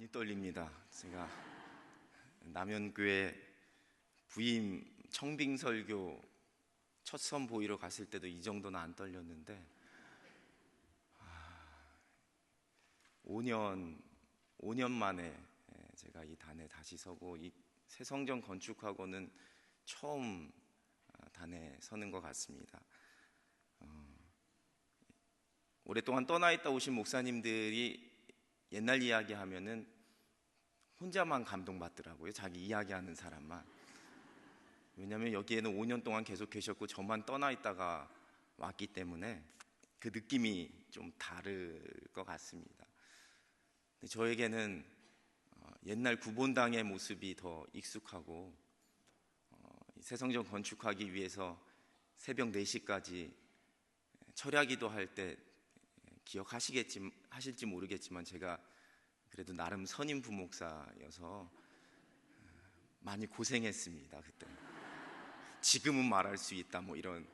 많이 떨립니다. 제가 남현교회 부임 청빙설교 첫 선보이러 갔을 때도 이 정도는 안 떨렸는데 5년 만에 제가 이 단에 다시 서고 이 새 성전 건축하고는 처음 단에 서는 것 같습니다. 오랫동안 떠나 있다 오신 목사님들이 옛날 이야기 하면은 혼자만 감동받더라고요. 자기 이야기하는 사람만. 왜냐하면 여기에는 5년 동안 계속 계셨고 저만 떠나 있다가 왔기 때문에 그 느낌이 좀 다를 것 같습니다. 저에게는 옛날 구본당의 모습이 더 익숙하고 새성전 건축하기 위해서 새벽 4시까지 철야기도 할 때 하실지 모르겠지만 제가 그래도 나름 선임 부목사여서 많이 고생했습니다. 그때 지금은 말할 수 있다 뭐 이런.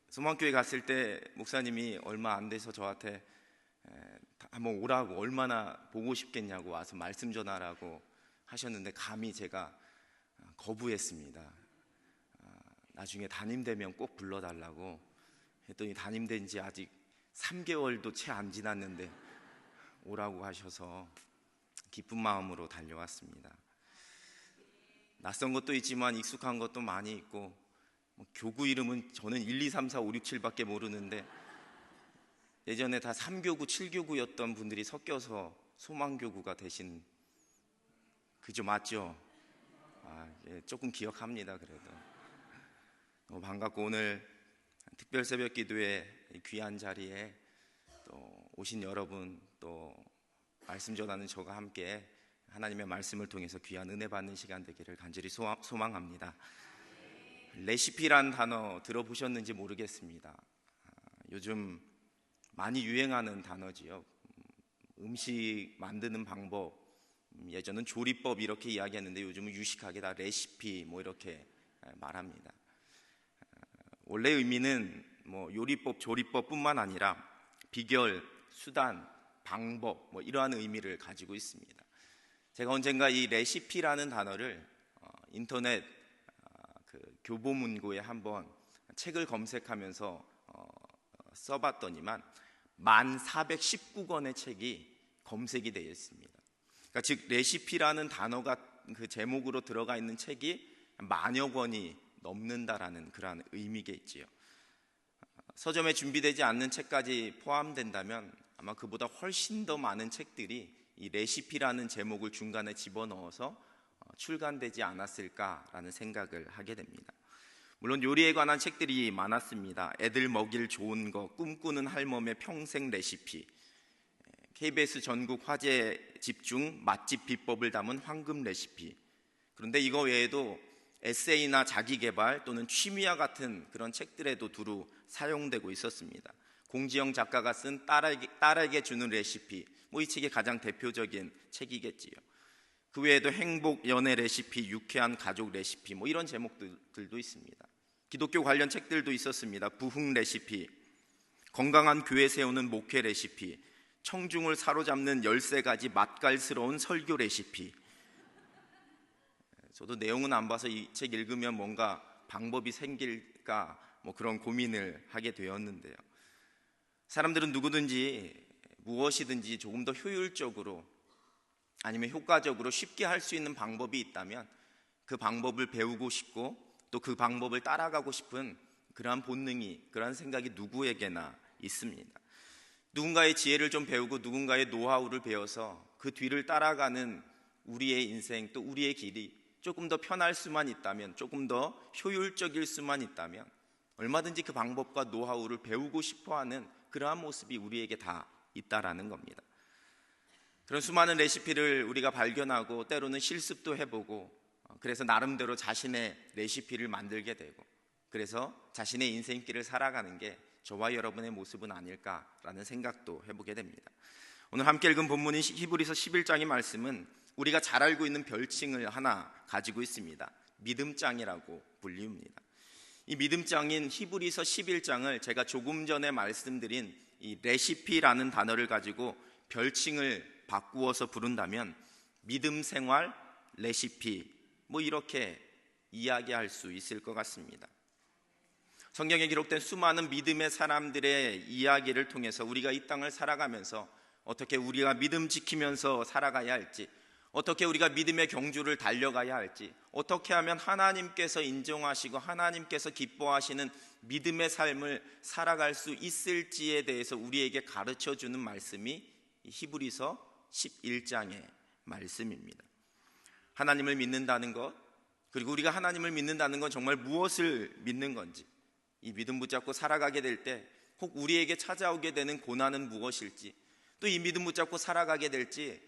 소망교회 갔을 때 목사님이 얼마 안 돼서 저한테 한번 오라고, 얼마나 보고 싶겠냐고 와서 말씀 전하라고 하셨는데 감히 제가 거부했습니다. 나중에 담임되면 꼭 불러달라고 했더니 담임된 지 아직 3개월도 채 안 지났는데 오라고 하셔서 기쁜 마음으로 달려왔습니다. 낯선 것도 있지만 익숙한 것도 많이 있고 교구 이름은 저는 1, 2, 3, 4, 5, 6, 7밖에 모르는데 예전에 다 3교구, 7교구였던 분들이 섞여서 소망교구가 되신, 그죠? 맞죠? 예, 조금 기억합니다. 그래도 너무 반갑고 오늘 특별 새벽 기도회 귀한 자리에 또 오신 여러분, 또 말씀 전하는 저가 함께 하나님의 말씀을 통해서 귀한 은혜 받는 시간 되기를 간절히 소망합니다. 레시피란 단어 들어보셨는지 모르겠습니다. 요즘 많이 유행하는 단어지요. 음식 만드는 방법, 예전은 조리법 이렇게 이야기했는데 요즘은 유식하게 다 레시피 뭐 이렇게 말합니다. 원래 의미는 뭐 요리법, 조리법뿐만 아니라 비결, 수단, 방법 뭐 이러한 의미를 가지고 있습니다. 제가 언젠가 이 레시피라는 단어를 인터넷 그 교보문고에 한번 책을 검색하면서 써봤더니만 1419권의 책이 검색이 되어 있습니다. 그러니까 즉 레시피라는 단어가 그 제목으로 들어가 있는 책이 만여 권이 넘는다라는 그러한 의미겠지요. 서점에 준비되지 않는 책까지 포함된다면 아마 그보다 훨씬 더 많은 책들이 이 레시피라는 제목을 중간에 집어넣어서 출간되지 않았을까라는 생각을 하게 됩니다. 물론 요리에 관한 책들이 많았습니다. 애들 먹일 좋은 거, 꿈꾸는 할멈의 평생 레시피, KBS 전국 화제 집중 맛집 비법을 담은 황금 레시피. 그런데 이거 외에도 에세이나 자기개발 또는 취미와 같은 그런 책들에도 두루 사용되고 있었습니다. 공지영 작가가 쓴 딸에게 주는 레시피, 뭐 이 책이 가장 대표적인 책이겠지요. 그 외에도 행복 연애 레시피, 유쾌한 가족 레시피 뭐 이런 제목들도 있습니다. 기독교 관련 책들도 있었습니다. 부흥 레시피, 건강한 교회 세우는 목회 레시피, 청중을 사로잡는 13가지 맛깔스러운 설교 레시피. 저도 내용은 안 봐서 이 책 읽으면 뭔가 방법이 생길까 뭐 그런 고민을 하게 되었는데요. 사람들은 누구든지 무엇이든지 조금 더 효율적으로 아니면 효과적으로 쉽게 할 수 있는 방법이 있다면 그 방법을 배우고 싶고 또 그 방법을 따라가고 싶은 그러한 본능이, 그러한 생각이 누구에게나 있습니다. 누군가의 지혜를 좀 배우고 누군가의 노하우를 배워서 그 뒤를 따라가는 우리의 인생 또 우리의 길이 조금 더 편할 수만 있다면, 조금 더 효율적일 수만 있다면 얼마든지 그 방법과 노하우를 배우고 싶어하는 그러한 모습이 우리에게 다 있다라는 겁니다. 그런 수많은 레시피를 우리가 발견하고 때로는 실습도 해보고 그래서 나름대로 자신의 레시피를 만들게 되고 그래서 자신의 인생길을 살아가는 게 저와 여러분의 모습은 아닐까라는 생각도 해보게 됩니다. 오늘 함께 읽은 본문인 히브리서 11장의 말씀은 우리가 잘 알고 있는 별칭을 하나 가지고 있습니다. 믿음장이라고 불리웁니다. 이 믿음장인 히브리서 11장을 제가 조금 전에 말씀드린 이 레시피라는 단어를 가지고 별칭을 바꾸어서 부른다면 믿음 생활 레시피 이렇게 이야기할 수 있을 것 같습니다. 성경에 기록된 수많은 믿음의 사람들의 이야기를 통해서 우리가 이 땅을 살아가면서 어떻게 우리가 믿음 지키면서 살아가야 할지, 어떻게 우리가 믿음의 경주를 달려가야 할지, 어떻게 하면 하나님께서 인정하시고 하나님께서 기뻐하시는 믿음의 삶을 살아갈 수 있을지에 대해서 우리에게 가르쳐주는 말씀이 히브리서 11장의 말씀입니다. 하나님을 믿는다는 것, 그리고 우리가 하나님을 믿는다는 건 정말 무엇을 믿는 건지, 이 믿음 붙잡고 살아가게 될 때 꼭 우리에게 찾아오게 되는 고난은 무엇일지, 또 이 믿음 붙잡고 살아가게 될 때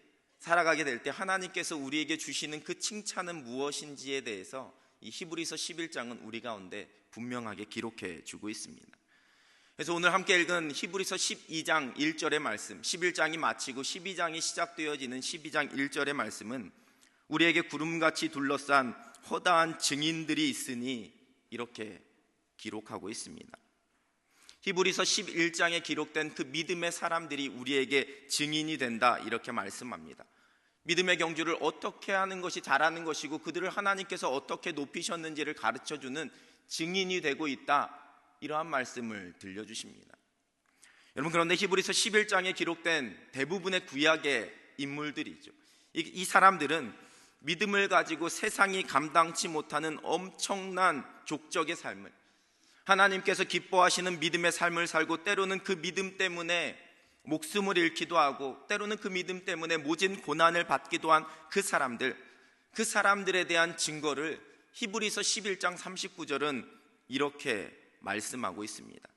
하나님께서 우리에게 주시는 그 칭찬은 무엇인지에 대해서 이 히브리서 11장은 우리 가운데 분명하게 기록해 주고 있습니다. 그래서 오늘 함께 읽은 히브리서 12장 1절의 말씀, 11장이 마치고 12장이 시작되어지는 12장 1절의 말씀은 우리에게 구름같이 둘러싼 허다한 증인들이 있으니 이렇게 기록하고 있습니다. 히브리서 11장에 기록된 그 믿음의 사람들이 우리에게 증인이 된다, 이렇게 말씀합니다. 믿음의 경주를 어떻게 하는 것이 잘하는 것이고 그들을 하나님께서 어떻게 높이셨는지를 가르쳐주는 증인이 되고 있다, 이러한 말씀을 들려주십니다. 여러분, 그런데 히브리서 11장에 기록된 대부분의 구약의 인물들이죠. 이 사람들은 믿음을 가지고 세상이 감당치 못하는 엄청난 족적의 삶을, 하나님께서 기뻐하시는 믿음의 삶을 살고 때로는 그 믿음 때문에 목숨을 잃기도 하고 때로는 그 믿음 때문에 모진 고난을 받기도 한 그 사람들에 대한 증거를 히브리서 11장 39절은 이렇게 말씀하고 있습니다.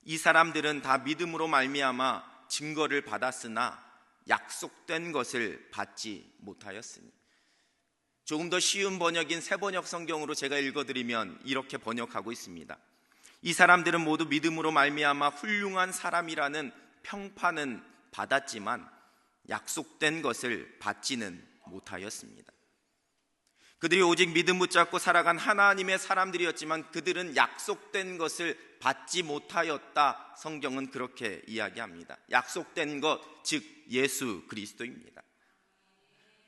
이 사람들은 다 믿음으로 말미암아 증거를 받았으나 약속된 것을 받지 못하였으니. 조금 더 쉬운 번역인 새번역 성경으로 제가 읽어드리면 이렇게 번역하고 있습니다. 이 사람들은 모두 믿음으로 말미암아 훌륭한 사람이라는 평판은 받았지만 약속된 것을 받지는 못하였습니다. 그들이 오직 믿음 붙잡고 살아간 하나님의 사람들이었지만 그들은 약속된 것을 받지 못하였다, 성경은 그렇게 이야기합니다. 약속된 것, 즉 예수 그리스도입니다.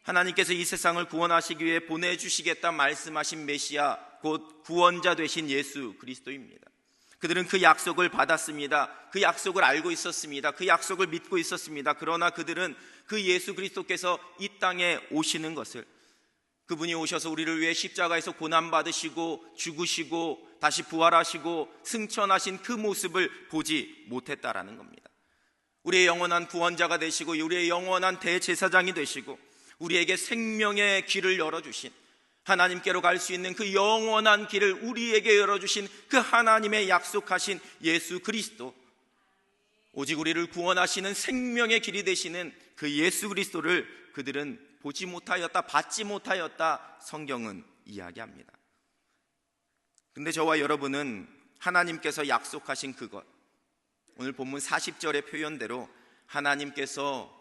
하나님께서 이 세상을 구원하시기 위해 보내주시겠다 말씀하신 메시아, 곧 구원자 되신 예수 그리스도입니다. 그들은 그 약속을 받았습니다. 그 약속을 알고 있었습니다. 그 약속을 믿고 있었습니다. 그러나 그들은 그 예수 그리스도께서 이 땅에 오시는 것을, 그분이 오셔서 우리를 위해 십자가에서 고난받으시고 죽으시고 다시 부활하시고 승천하신 그 모습을 보지 못했다라는 겁니다. 우리의 영원한 구원자가 되시고 우리의 영원한 대제사장이 되시고 우리에게 생명의 길을 열어주신, 하나님께로 갈 수 있는 그 영원한 길을 우리에게 열어주신 그 하나님의 약속하신 예수 그리스도, 오직 우리를 구원하시는 생명의 길이 되시는 그 예수 그리스도를 그들은 보지 못하였다, 받지 못하였다, 성경은 이야기합니다. 근데 저와 여러분은 하나님께서 약속하신 그것, 오늘 본문 40절의 표현대로 하나님께서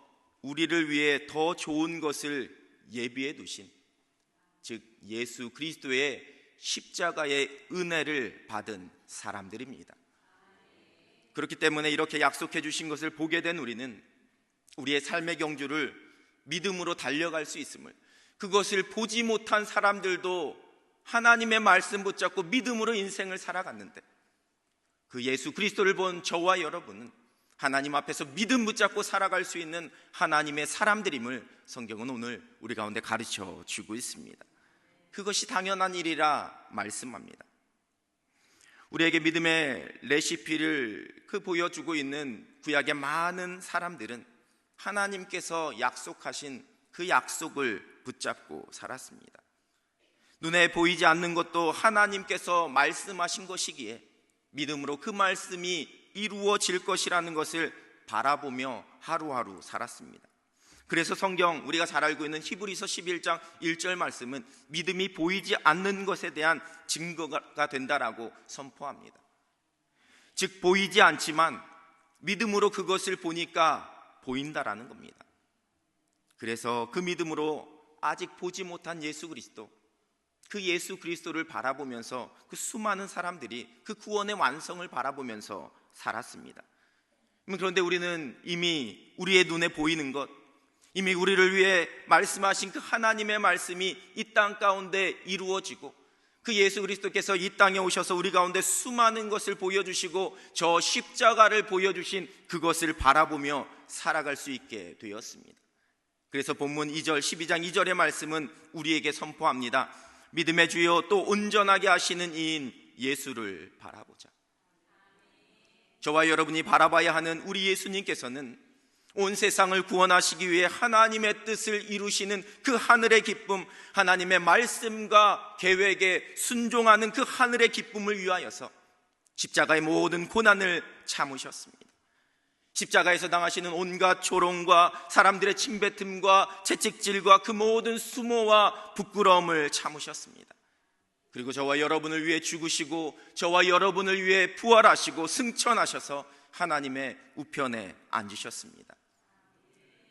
우리를 위해 더 좋은 것을 예비해 두신, 즉 예수 그리스도의 십자가의 은혜를 받은 사람들입니다. 그렇기 때문에 이렇게 약속해 주신 것을 보게 된 우리는 우리의 삶의 경주를 믿음으로 달려갈 수 있음을, 그것을 보지 못한 사람들도 하나님의 말씀 붙잡고 믿음으로 인생을 살아갔는데 그 예수 그리스도를 본 저와 여러분은 하나님 앞에서 믿음 붙잡고 살아갈 수 있는 하나님의 사람들임을 성경은 오늘 우리 가운데 가르쳐 주고 있습니다. 그것이 당연한 일이라 말씀합니다. 우리에게 믿음의 레시피를 보여주고 있는 구약의 많은 사람들은 하나님께서 약속하신 그 약속을 붙잡고 살았습니다. 눈에 보이지 않는 것도 하나님께서 말씀하신 것이기에 믿음으로 그 말씀이 이루어질 것이라는 것을 바라보며 하루하루 살았습니다. 그래서 성경, 우리가 잘 알고 있는 히브리서 11장 1절 말씀은 믿음이 보이지 않는 것에 대한 증거가 된다라고 선포합니다. 즉 보이지 않지만 믿음으로 그것을 보니까 보인다라는 겁니다. 그래서 그 믿음으로 아직 보지 못한 예수 그리스도, 그 예수 그리스도를 바라보면서 그 수많은 사람들이 그 구원의 완성을 바라보면서 살았습니다. 그런데 우리는 이미 우리의 눈에 보이는 것, 이미 우리를 위해 말씀하신 그 하나님의 말씀이 이 땅 가운데 이루어지고, 그 예수 그리스도께서 이 땅에 오셔서 우리 가운데 수많은 것을 보여주시고 저 십자가를 보여주신 그것을 바라보며 살아갈 수 있게 되었습니다. 그래서 본문 2절 12장 2절의 말씀은 우리에게 선포합니다. 믿음의 주여 또 온전하게 하시는 이인 예수를 바라보자. 저와 여러분이 바라봐야 하는 우리 예수님께서는 온 세상을 구원하시기 위해 하나님의 뜻을 이루시는 그 하늘의 기쁨, 하나님의 말씀과 계획에 순종하는 그 하늘의 기쁨을 위하여서 십자가의 모든 고난을 참으셨습니다. 십자가에서 당하시는 온갖 조롱과 사람들의 침뱉음과 채찍질과 그 모든 수모와 부끄러움을 참으셨습니다. 그리고 저와 여러분을 위해 죽으시고 저와 여러분을 위해 부활하시고 승천하셔서 하나님의 우편에 앉으셨습니다.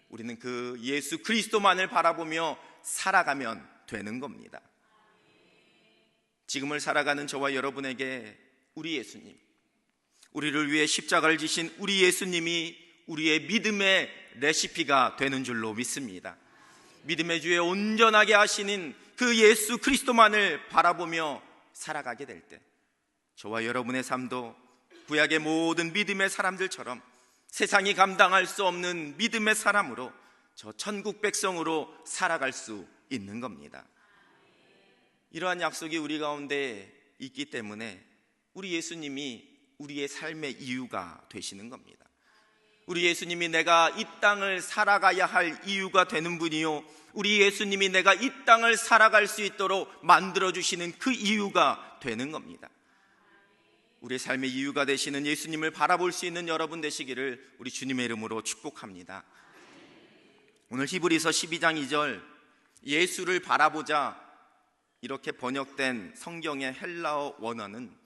우리는 그 예수 그리스도만을 바라보며 살아가면 되는 겁니다. 지금을 살아가는 저와 여러분에게 우리 예수님, 우리를 위해 십자가를 지신 우리 예수님이 우리의 믿음의 레시피가 되는 줄로 믿습니다. 믿음의 주에 온전하게 하시는 그 예수 그리스도만을 바라보며 살아가게 될 때 저와 여러분의 삶도 구약의 모든 믿음의 사람들처럼 세상이 감당할 수 없는 믿음의 사람으로 저 천국 백성으로 살아갈 수 있는 겁니다. 이러한 약속이 우리 가운데 있기 때문에 우리 예수님이 우리의 삶의 이유가 되시는 겁니다. 우리 예수님이 내가 이 땅을 살아가야 할 이유가 되는 분이요, 우리 예수님이 내가 이 땅을 살아갈 수 있도록 만들어주시는 그 이유가 되는 겁니다. 우리의 삶의 이유가 되시는 예수님을 바라볼 수 있는 여러분 되시기를 우리 주님의 이름으로 축복합니다. 오늘 히브리서 12장 2절 예수를 바라보자 이렇게 번역된 성경의 헬라어 원어는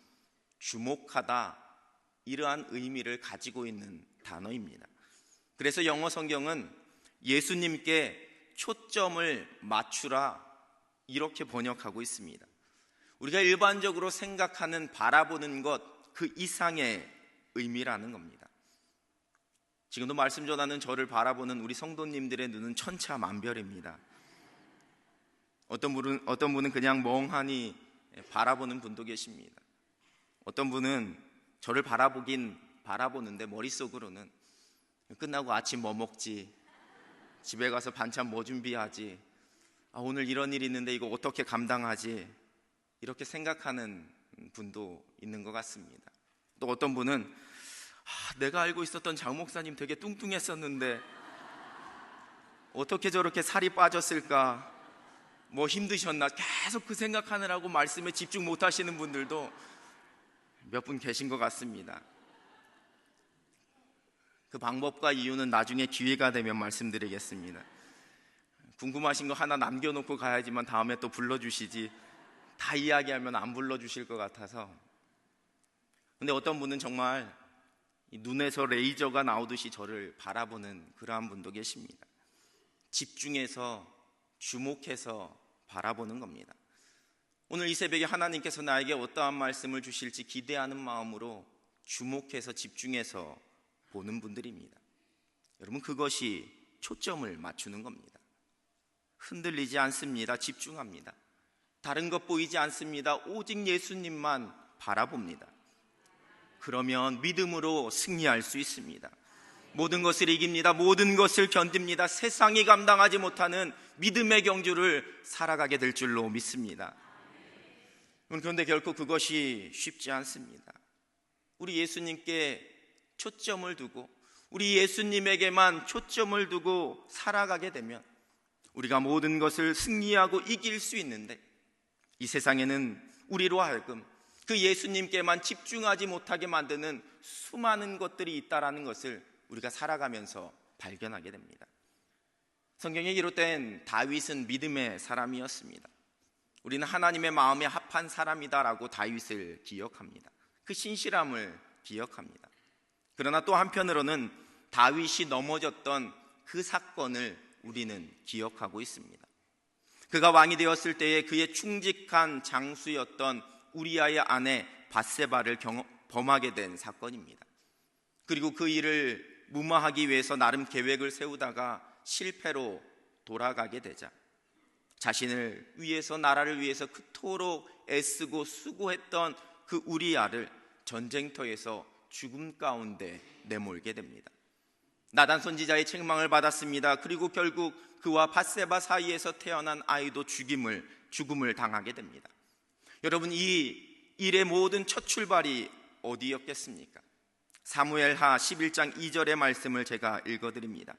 주목하다, 이러한 의미를 가지고 있는 단어입니다. 그래서 영어 성경은 예수님께 초점을 맞추라 이렇게 번역하고 있습니다. 우리가 일반적으로 생각하는 바라보는 것 그 이상의 의미라는 겁니다. 지금도 말씀 전하는 저를 바라보는 우리 성도님들의 눈은 천차만별입니다. 어떤 분은 그냥 멍하니 바라보는 분도 계십니다. 어떤 분은 저를 바라보는데 머릿속으로는 끝나고 아침 뭐 먹지, 집에 가서 반찬 뭐 준비하지, 오늘 이런 일이 있는데 이거 어떻게 감당하지, 이렇게 생각하는 분도 있는 것 같습니다. 또 어떤 분은 내가 알고 있었던 장 목사님 되게 뚱뚱했었는데 어떻게 저렇게 살이 빠졌을까, 뭐 힘드셨나, 계속 그 생각하느라고 말씀에 집중 못하시는 분들도 몇 분 계신 것 같습니다. 그 방법과 이유는 나중에 기회가 되면 말씀드리겠습니다. 궁금하신 거 하나 남겨놓고 가야지만 다음에 또 불러주시지, 다 이야기하면 안 불러주실 것 같아서. 근데 어떤 분은 정말 눈에서 레이저가 나오듯이 저를 바라보는 그러한 분도 계십니다. 집중해서 주목해서 바라보는 겁니다. 오늘 이 새벽에 하나님께서 나에게 어떠한 말씀을 주실지 기대하는 마음으로 주목해서 집중해서 보는 분들입니다. 여러분, 그것이 초점을 맞추는 겁니다. 흔들리지 않습니다. 집중합니다. 다른 것 보이지 않습니다. 오직 예수님만 바라봅니다. 그러면 믿음으로 승리할 수 있습니다. 모든 것을 이깁니다. 모든 것을 견딥니다. 세상이 감당하지 못하는 믿음의 경주를 살아가게 될 줄로 믿습니다. 그런데 결코 그것이 쉽지 않습니다. 우리 예수님께 초점을 두고, 우리 예수님에게만 초점을 두고 살아가게 되면 우리가 모든 것을 승리하고 이길 수 있는데, 이 세상에는 우리로 하여금 그 예수님께만 집중하지 못하게 만드는 수많은 것들이 있다는 것을 우리가 살아가면서 발견하게 됩니다. 성경에 기록된 다윗은 믿음의 사람이었습니다. 우리는 하나님의 마음에 합한 사람이다라고 다윗을 기억합니다. 그 신실함을 기억합니다. 그러나 또 한편으로는 다윗이 넘어졌던 그 사건을 우리는 기억하고 있습니다. 그가 왕이 되었을 때에 그의 충직한 장수였던 우리아의 아내 밧세바를 범하게 된 사건입니다. 그리고 그 일을 무마하기 위해서 나름 계획을 세우다가 실패로 돌아가게 되자 자신을 위해서, 나라를 위해서 그토록 애쓰고 수고했던 그 우리아를 전쟁터에서 죽음 가운데 내몰게 됩니다. 나단 선지자의 책망을 받았습니다. 그리고 결국 그와 밧세바 사이에서 태어난 아이도 죽음을 당하게 됩니다. 여러분, 이 일의 모든 첫 출발이 어디였겠습니까? 사무엘하 11장 2절의 말씀을 제가 읽어드립니다.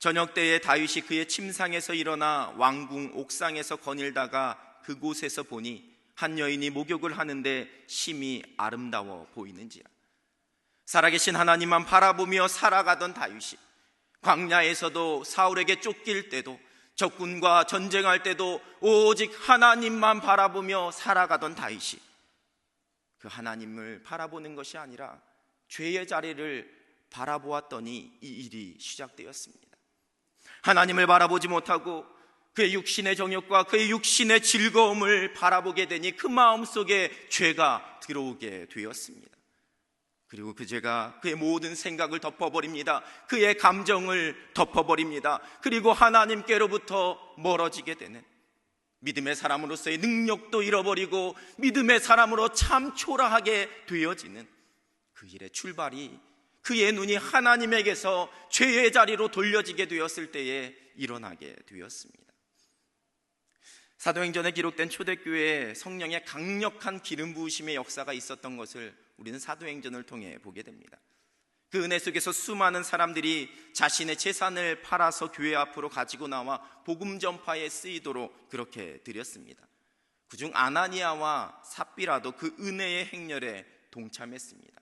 저녁 때에 다윗이 그의 침상에서 일어나 왕궁 옥상에서 거닐다가 그곳에서 보니 한 여인이 목욕을 하는데 심히 아름다워 보이는지라. 살아계신 하나님만 바라보며 살아가던 다윗이 광야에서도 사울에게 쫓길 때도 적군과 전쟁할 때도 오직 하나님만 바라보며 살아가던 다윗이 그 하나님을 바라보는 것이 아니라 죄의 자리를 바라보았더니 이 일이 시작되었습니다. 하나님을 바라보지 못하고 그의 육신의 정욕과 그의 육신의 즐거움을 바라보게 되니 그 마음속에 죄가 들어오게 되었습니다. 그리고 그 죄가 그의 모든 생각을 덮어버립니다. 그의 감정을 덮어버립니다. 그리고 하나님께로부터 멀어지게 되는, 믿음의 사람으로서의 능력도 잃어버리고 믿음의 사람으로 참 초라하게 되어지는 그 일의 출발이 그의 눈이 하나님에게서 죄의 자리로 돌려지게 되었을 때에 일어나게 되었습니다. 사도행전에 기록된 초대교회에 성령의 강력한 기름 부으심의 역사가 있었던 것을 우리는 사도행전을 통해 보게 됩니다. 그 은혜 속에서 수많은 사람들이 자신의 재산을 팔아서 교회 앞으로 가지고 나와 복음 전파에 쓰이도록 그렇게 드렸습니다. 그중 아나니아와 삽비라도 그 은혜의 행렬에 동참했습니다.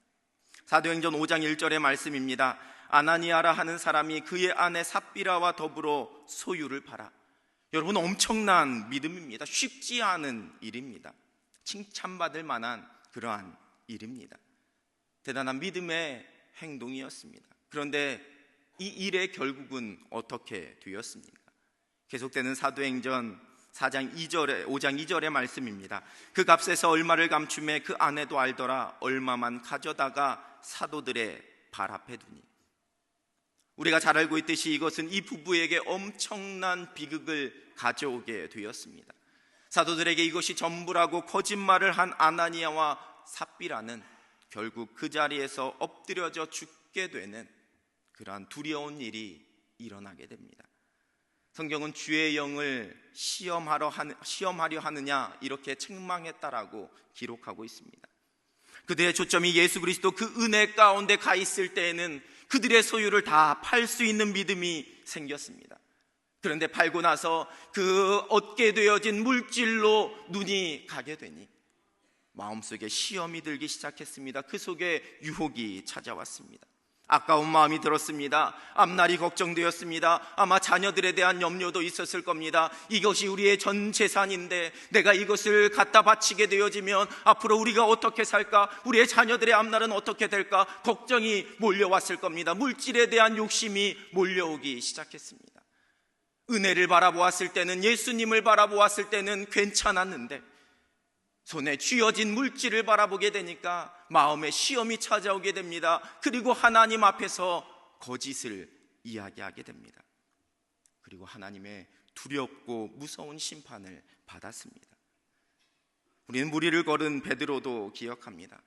사도행전 5장 1절의 말씀입니다. 아나니아라 하는 사람이 그의 아내 삽비라와 더불어 소유를 팔아. 여러분, 엄청난 믿음입니다. 쉽지 않은 일입니다. 칭찬받을 만한 그러한 일입니다. 대단한 믿음의 행동이었습니다. 그런데 이 일의 결국은 어떻게 되었습니까? 계속되는 사도행전 5장 2절의 말씀입니다. 그 값에서 얼마를 감춤해 그 아내도 알더라. 얼마만 가져다가 사도들의 발 앞에 두니. 우리가 잘 알고 있듯이 이것은 이 부부에게 엄청난 비극을 가져오게 되었습니다. 사도들에게 이것이 전부라고 거짓말을 한 아나니아와 삽비라는 결국 그 자리에서 엎드려져 죽게 되는 그러한 두려운 일이 일어나게 됩니다. 성경은 주의 영을 시험하려 하느냐 이렇게 책망했다라고 기록하고 있습니다. 그들의 초점이 예수 그리스도 그 은혜 가운데 가 있을 때에는 그들의 소유를 다 팔 수 있는 믿음이 생겼습니다. 그런데 팔고 나서 그 얻게 되어진 물질로 눈이 가게 되니 마음속에 시험이 들기 시작했습니다. 그 속에 유혹이 찾아왔습니다. 아까운 마음이 들었습니다. 앞날이 걱정되었습니다. 아마 자녀들에 대한 염려도 있었을 겁니다. 이것이 우리의 전 재산인데 내가 이것을 갖다 바치게 되어지면 앞으로 우리가 어떻게 살까? 우리의 자녀들의 앞날은 어떻게 될까? 걱정이 몰려왔을 겁니다. 물질에 대한 욕심이 몰려오기 시작했습니다. 은혜를 바라보았을 때는, 예수님을 바라보았을 때는 괜찮았는데 손에 쥐어진 물질을 바라보게 되니까 마음에 시험이 찾아오게 됩니다. 그리고 하나님 앞에서 거짓을 이야기하게 됩니다. 그리고 하나님의 두렵고 무서운 심판을 받았습니다. 우리는 무리를 걸은 베드로도 기억합니다.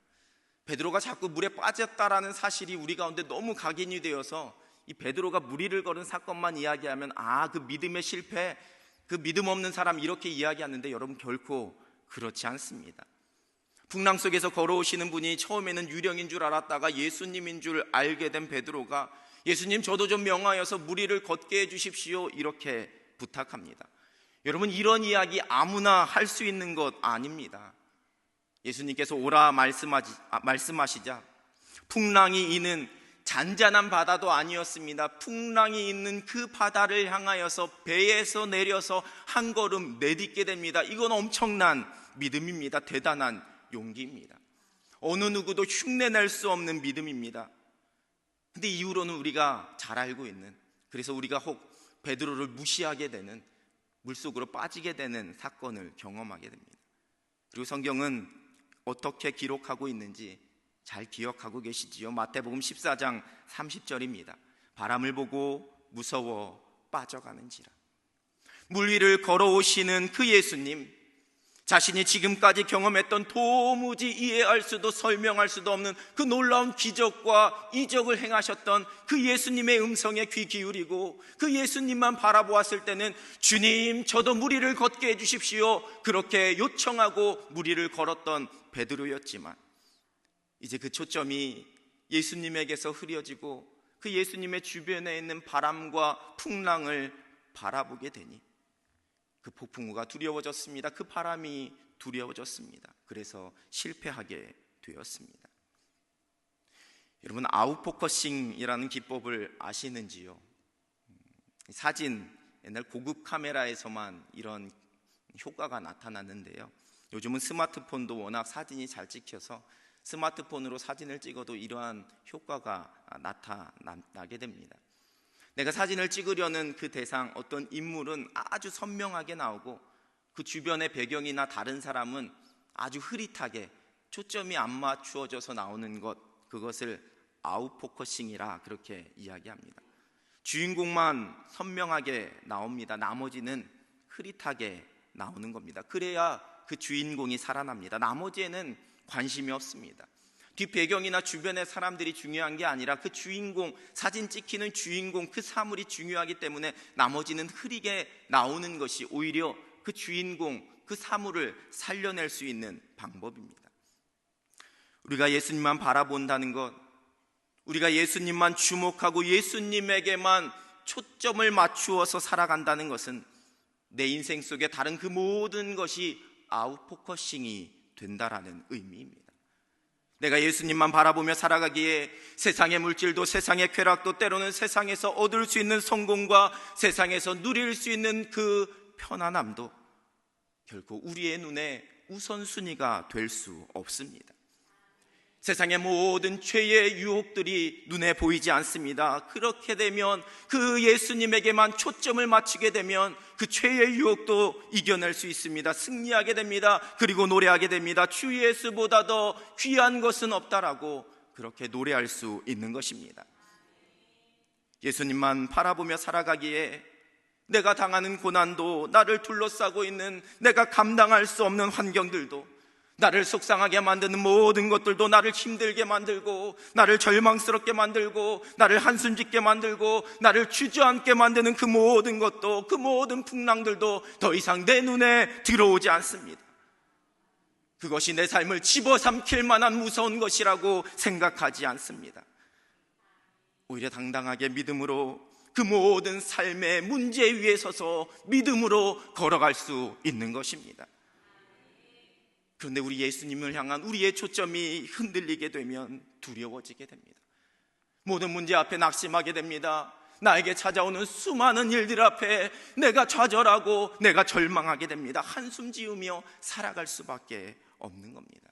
베드로가 자꾸 물에 빠졌다라는 사실이 우리 가운데 너무 각인이 되어서 이 베드로가 무리를 걸은 사건만 이야기하면 그 믿음의 실패, 그 믿음 없는 사람 이렇게 이야기하는데 여러분, 결코 그렇지 않습니다. 풍랑 속에서 걸어오시는 분이 처음에는 유령인 줄 알았다가 예수님인 줄 알게 된 베드로가 예수님, 저도 좀 명하여서 무리를 걷게 해주십시오 이렇게 부탁합니다. 여러분, 이런 이야기 아무나 할 수 있는 것 아닙니다. 예수님께서 오라 말씀하시자 풍랑이 있는 잔잔한 바다도 아니었습니다. 풍랑이 있는 그 바다를 향하여서 배에서 내려서 한 걸음 내딛게 됩니다. 이건 엄청난 믿음입니다. 대단한 용기입니다. 어느 누구도 흉내낼 수 없는 믿음입니다. 근데 이후로는 우리가 잘 알고 있는, 그래서 우리가 혹 베드로를 무시하게 되는, 물속으로 빠지게 되는 사건을 경험하게 됩니다. 그리고 성경은 어떻게 기록하고 있는지 잘 기억하고 계시지요? 마태복음 14장 30절입니다. 바람을 보고 무서워 빠져가는지라. 물 위를 걸어오시는 그 예수님, 자신이 지금까지 경험했던 도무지 이해할 수도 설명할 수도 없는 그 놀라운 기적과 이적을 행하셨던 그 예수님의 음성에 귀 기울이고 그 예수님만 바라보았을 때는 주님, 저도 물 위를 걷게 해주십시오, 그렇게 요청하고 물 위를 걸었던 베드로였지만, 이제 그 초점이 예수님에게서 흐려지고 그 예수님의 주변에 있는 바람과 풍랑을 바라보게 되니 그 폭풍우가 두려워졌습니다. 그 바람이 두려워졌습니다. 그래서 실패하게 되었습니다. 여러분, 아웃포커싱이라는 기법을 아시는지요? 사진, 옛날 고급 카메라에서만 이런 효과가 나타났는데요, 요즘은 스마트폰도 워낙 사진이 잘 찍혀서 스마트폰으로 사진을 찍어도 이러한 효과가 나타나게 됩니다. 내가 사진을 찍으려는 그 대상, 어떤 인물은 아주 선명하게 나오고 그 주변의 배경이나 다른 사람은 아주 흐릿하게 초점이 안 맞추어져서 나오는 것, 그것을 아웃포커싱이라 그렇게 이야기합니다. 주인공만 선명하게 나옵니다. 나머지는 흐릿하게 나오는 겁니다. 그래야 그 주인공이 살아납니다. 나머지에는 관심이 없습니다. 뒷배경이나 주변의 사람들이 중요한 게 아니라 그 주인공, 사진 찍히는 주인공, 그 사물이 중요하기 때문에 나머지는 흐리게 나오는 것이 오히려 그 주인공, 그 사물을 살려낼 수 있는 방법입니다. 우리가 예수님만 바라본다는 것, 우리가 예수님만 주목하고 예수님에게만 초점을 맞추어서 살아간다는 것은 내 인생 속에 다른 그 모든 것이 아웃포커싱이 된다라는 의미입니다. 내가 예수님만 바라보며 살아가기에 세상의 물질도, 세상의 쾌락도, 때로는 세상에서 얻을 수 있는 성공과 세상에서 누릴 수 있는 그 편안함도 결코 우리의 눈에 우선순위가 될 수 없습니다. 세상의 모든 죄의 유혹들이 눈에 보이지 않습니다. 그렇게 되면, 그 예수님에게만 초점을 맞추게 되면 그 죄의 유혹도 이겨낼 수 있습니다. 승리하게 됩니다. 그리고 노래하게 됩니다. 주 예수보다 더 귀한 것은 없다라고 그렇게 노래할 수 있는 것입니다. 예수님만 바라보며 살아가기에 내가 당하는 고난도, 나를 둘러싸고 있는 내가 감당할 수 없는 환경들도, 나를 속상하게 만드는 모든 것들도, 나를 힘들게 만들고 나를 절망스럽게 만들고 나를 한숨 짓게 만들고 나를 주저앉게 만드는 그 모든 것도, 그 모든 풍랑들도 더 이상 내 눈에 들어오지 않습니다. 그것이 내 삶을 집어삼킬 만한 무서운 것이라고 생각하지 않습니다. 오히려 당당하게 믿음으로 그 모든 삶의 문제 위에 서서 믿음으로 걸어갈 수 있는 것입니다. 그런데 우리 예수님을 향한 우리의 초점이 흔들리게 되면 두려워지게 됩니다. 모든 문제 앞에 낙심하게 됩니다. 나에게 찾아오는 수많은 일들 앞에 내가 좌절하고 내가 절망하게 됩니다. 한숨 지으며 살아갈 수밖에 없는 겁니다.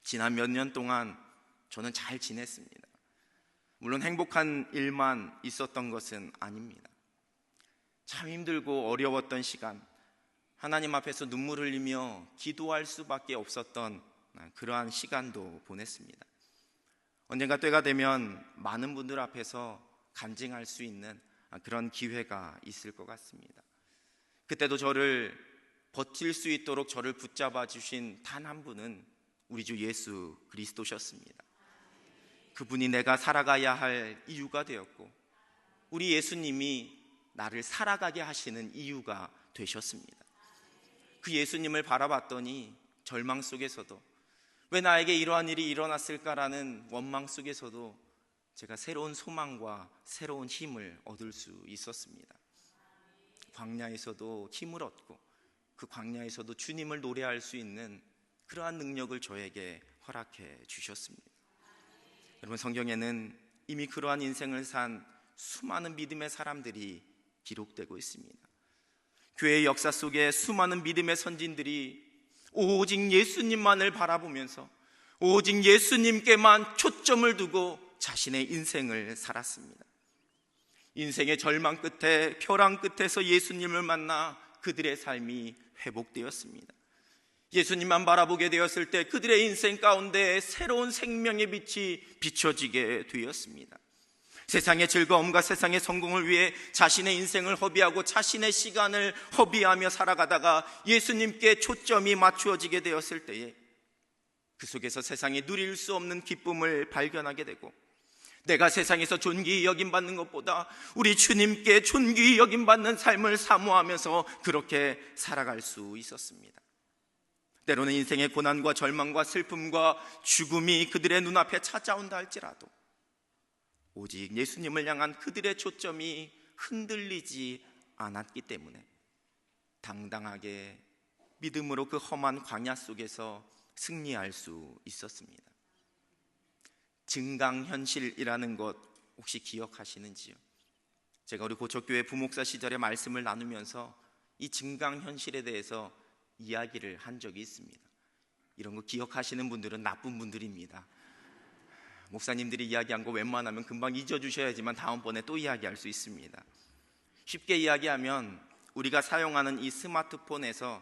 지난 몇 년 동안 저는 잘 지냈습니다. 물론 행복한 일만 있었던 것은 아닙니다. 참 힘들고 어려웠던 시간, 하나님 앞에서 눈물 흘리며 기도할 수밖에 없었던 그러한 시간도 보냈습니다. 언젠가 때가 되면 많은 분들 앞에서 간증할 수 있는 그런 기회가 있을 것 같습니다. 그때도 저를 버틸 수 있도록 저를 붙잡아 주신 단 한 분은 우리 주 예수 그리스도셨습니다. 그분이 내가 살아가야 할 이유가 되었고, 우리 예수님이 나를 살아가게 하시는 이유가 되셨습니다. 그 예수님을 바라봤더니 절망 속에서도, 왜 나에게 이러한 일이 일어났을까라는 원망 속에서도 제가 새로운 소망과 새로운 힘을 얻을 수 있었습니다. 광야에서도 힘을 얻고 그 광야에서도 주님을 노래할 수 있는 그러한 능력을 저에게 허락해 주셨습니다. 여러분, 성경에는 이미 그러한 인생을 산 수많은 믿음의 사람들이 기록되고 있습니다. 교회의 역사 속에 수많은 믿음의 선진들이 오직 예수님만을 바라보면서 오직 예수님께만 초점을 두고 자신의 인생을 살았습니다. 인생의 절망 끝에, 벼랑 끝에서 예수님을 만나 그들의 삶이 회복되었습니다. 예수님만 바라보게 되었을 때 그들의 인생 가운데 새로운 생명의 빛이 비춰지게 되었습니다. 세상의 즐거움과 세상의 성공을 위해 자신의 인생을 허비하고 자신의 시간을 허비하며 살아가다가 예수님께 초점이 맞추어지게 되었을 때에 그 속에서 세상이 누릴 수 없는 기쁨을 발견하게 되고, 내가 세상에서 존귀히 여김받는 것보다 우리 주님께 존귀히 여김받는 삶을 사모하면서 그렇게 살아갈 수 있었습니다. 때로는 인생의 고난과 절망과 슬픔과 죽음이 그들의 눈앞에 찾아온다 할지라도 오직 예수님을 향한 그들의 초점이 흔들리지 않았기 때문에 당당하게 믿음으로 그 험한 광야 속에서 승리할 수 있었습니다. 증강현실이라는 것 혹시 기억하시는지요? 제가 우리 고척교회 부목사 시절에 말씀을 나누면서 이 증강현실에 대해서 이야기를 한 적이 있습니다. 이런 거 기억하시는 분들은 나쁜 분들입니다. 목사님들이 이야기한 거 웬만하면 금방 잊어주셔야지만 다음번에 또 이야기할 수 있습니다. 쉽게 이야기하면 우리가 사용하는 이 스마트폰에서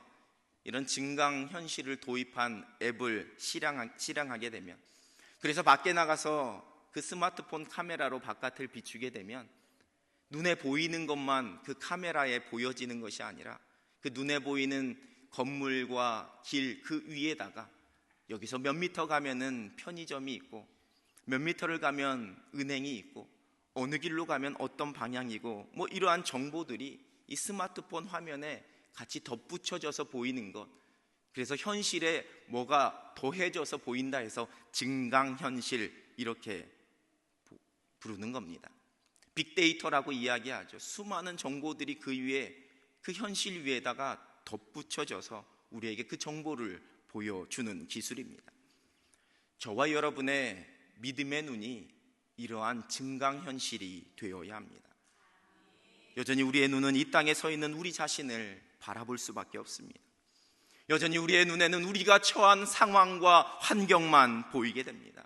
이런 증강현실을 도입한 앱을 실행하게 되면, 그래서 밖에 나가서 그 스마트폰 카메라로 바깥을 비추게 되면 눈에 보이는 것만 그 카메라에 보여지는 것이 아니라 그 눈에 보이는 건물과 길 그 위에다가 여기서 몇 미터 가면은 편의점이 있고 몇 미터를 가면 은행이 있고 어느 길로 가면 어떤 방향이고 뭐 이러한 정보들이 이 스마트폰 화면에 같이 덧붙여져서 보이는 것, 그래서 현실에 뭐가 더해져서 보인다 해서 증강현실 이렇게 부르는 겁니다. 빅데이터라고 이야기하죠. 수많은 정보들이 그 위에, 그 현실 위에다가 덧붙여져서 우리에게 그 정보를 보여주는 기술입니다. 저와 여러분의 믿음의 눈이 이러한 증강현실이 되어야 합니다. 여전히 우리의 눈은 이 땅에 서 있는 우리 자신을 바라볼 수밖에 없습니다. 여전히 우리의 눈에는 우리가 처한 상황과 환경만 보이게 됩니다.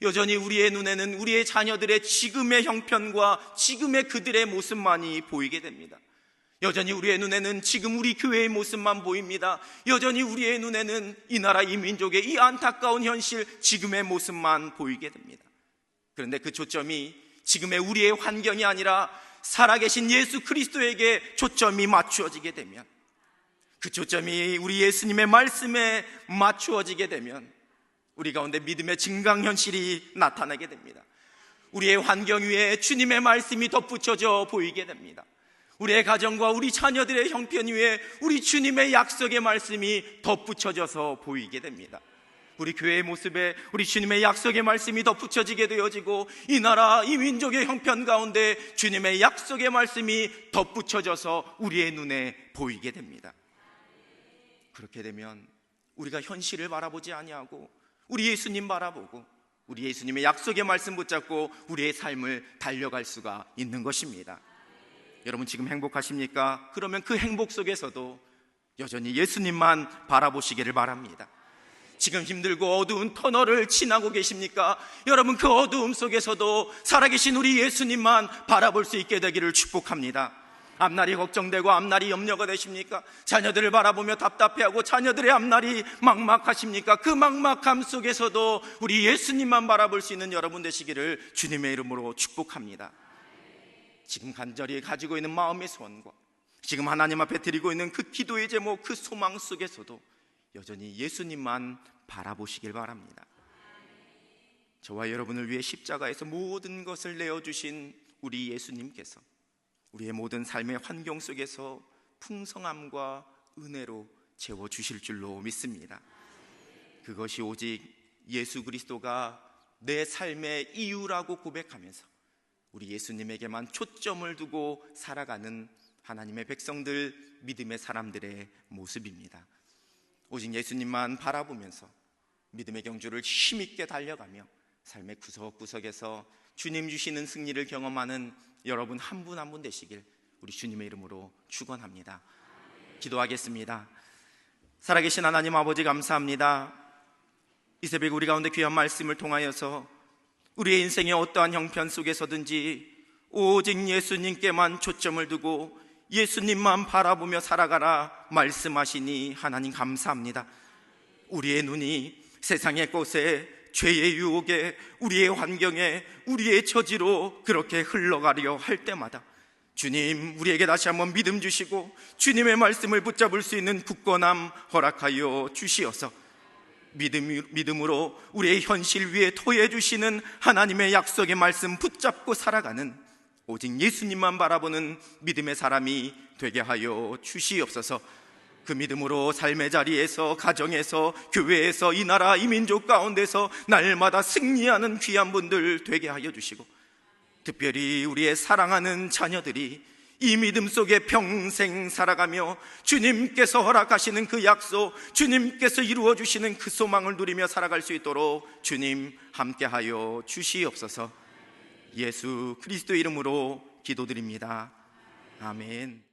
여전히 우리의 눈에는 우리의 자녀들의 지금의 형편과 지금의 그들의 모습만이 보이게 됩니다. 여전히 우리의 눈에는 지금 우리 교회의 모습만 보입니다. 여전히 우리의 눈에는 이 나라 이 민족의 이 안타까운 현실, 지금의 모습만 보이게 됩니다. 그런데 그 초점이 지금의 우리의 환경이 아니라 살아계신 예수 그리스도에게 초점이 맞추어지게 되면, 그 초점이 우리 예수님의 말씀에 맞추어지게 되면 우리 가운데 믿음의 증강현실이 나타나게 됩니다. 우리의 환경 위에 주님의 말씀이 덧붙여져 보이게 됩니다. 우리의 가정과 우리 자녀들의 형편 위에 우리 주님의 약속의 말씀이 덧붙여져서 보이게 됩니다. 우리 교회의 모습에 우리 주님의 약속의 말씀이 덧붙여지게 되어지고 이 나라 이 민족의 형편 가운데 주님의 약속의 말씀이 덧붙여져서 우리의 눈에 보이게 됩니다. 그렇게 되면 우리가 현실을 바라보지 아니하고 우리 예수님 바라보고 우리 예수님의 약속의 말씀 붙잡고 우리의 삶을 달려갈 수가 있는 것입니다. 여러분 지금 행복하십니까? 그러면 그 행복 속에서도 여전히 예수님만 바라보시기를 바랍니다. 지금 힘들고 어두운 터널을 지나고 계십니까? 여러분 그 어두움 속에서도 살아계신 우리 예수님만 바라볼 수 있게 되기를 축복합니다. 앞날이 걱정되고 앞날이 염려가 되십니까? 자녀들을 바라보며 답답해하고 자녀들의 앞날이 막막하십니까? 그 막막함 속에서도 우리 예수님만 바라볼 수 있는 여러분 되시기를 주님의 이름으로 축복합니다. 지금 간절히 가지고 있는 마음의 소원과 지금 하나님 앞에 드리고 있는 그 기도의 제목, 그 소망 속에서도 여전히 예수님만 바라보시길 바랍니다. 저와 여러분을 위해 십자가에서 모든 것을 내어주신 우리 예수님께서 우리의 모든 삶의 환경 속에서 풍성함과 은혜로 채워주실 줄로 믿습니다. 그것이 오직 예수 그리스도가 내 삶의 이유라고 고백하면서 우리 예수님에게만 초점을 두고 살아가는 하나님의 백성들, 믿음의 사람들의 모습입니다. 오직 예수님만 바라보면서 믿음의 경주를 힘있게 달려가며 삶의 구석구석에서 주님 주시는 승리를 경험하는 여러분 한 분 한 분 되시길 우리 주님의 이름으로 축원합니다. 기도하겠습니다. 살아계신 하나님 아버지 감사합니다. 이 새벽 우리 가운데 귀한 말씀을 통하여서 우리의 인생의 어떠한 형편 속에서든지 오직 예수님께만 초점을 두고 예수님만 바라보며 살아가라 말씀하시니 하나님 감사합니다. 우리의 눈이 세상의 것에, 죄의 유혹에, 우리의 환경에, 우리의 처지로 그렇게 흘러가려 할 때마다 주님, 우리에게 다시 한번 믿음 주시고 주님의 말씀을 붙잡을 수 있는 굳건함 허락하여 주시어서 믿음으로 우리의 현실 위에 토해 주시는 하나님의 약속의 말씀 붙잡고 살아가는, 오직 예수님만 바라보는 믿음의 사람이 되게 하여 주시옵소서. 그 믿음으로 삶의 자리에서, 가정에서, 교회에서, 이 나라, 이 민족 가운데서 날마다 승리하는 귀한 분들 되게 하여 주시고, 특별히 우리의 사랑하는 자녀들이 이 믿음 속에 평생 살아가며 주님께서 허락하시는 그 약속, 주님께서 이루어 주시는 그 소망을 누리며 살아갈 수 있도록 주님 함께하여 주시옵소서. 예수 그리스도 이름으로 기도드립니다. 아멘.